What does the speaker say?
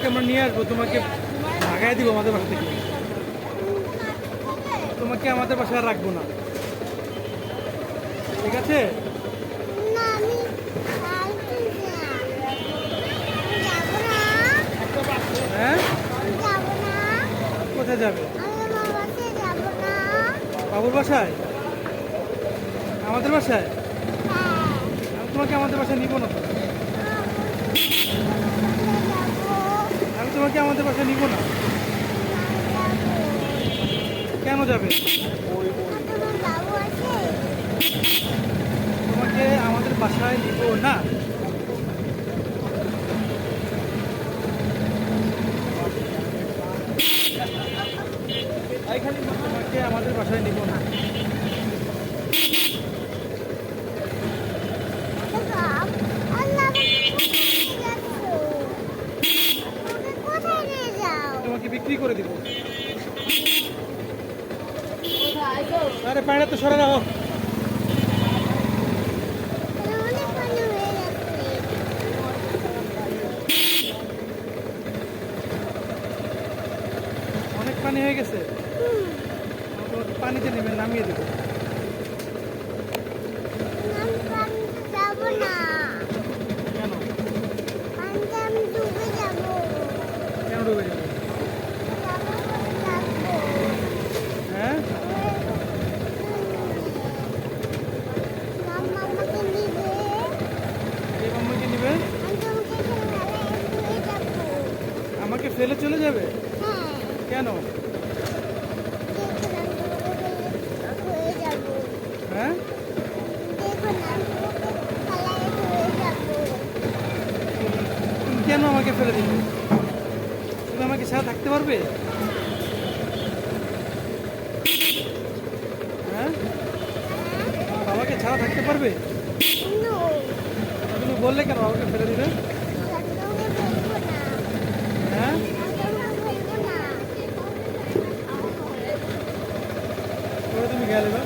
আমরা নিয়ে আসবো, তোমাকে ভাগাই দিব আমাদের বাসা থেকে। তোমাকে আমাদের বাসায় আর রাখবো না, ঠিক আছে? হ্যাঁ, কোথায় যাবে? বাবুর বাসায়? আমাদের বাসায়? আমি তোমাকে আমাদের বাসায় নিব না তো। আমি তোমাকে আমাদের বাসায় নিব না। কেন যাবে? তোমাকে আমাদের বাসায় নিব না। তোমাকে আমাদের বাসায় নিব না। তোমাকে বিক্রি করে দিব। আরে পায়রা তো সরে রাখো। অনেক পানি হয়ে গেছে। পানিতে নেবেন, নামিয়ে দেবো। কেন? কেন ডুবে যাবো? হ্যাঁ, এই মাম্মাকে নিবে? আমাকে ফেলে চলে যাবে? কেন? হ্যাঁ, তুমি কেন আমাকে ফেলে দিবে? তুমি আমাকে ছাড়া থাকতে পারবে? হ্যাঁ, বাবাকে ছাড়া থাকতে পারবে? তুমি বললে কেন বাবাকে ফেলে দিবে? হ্যাঁ, তুমি গেলে বা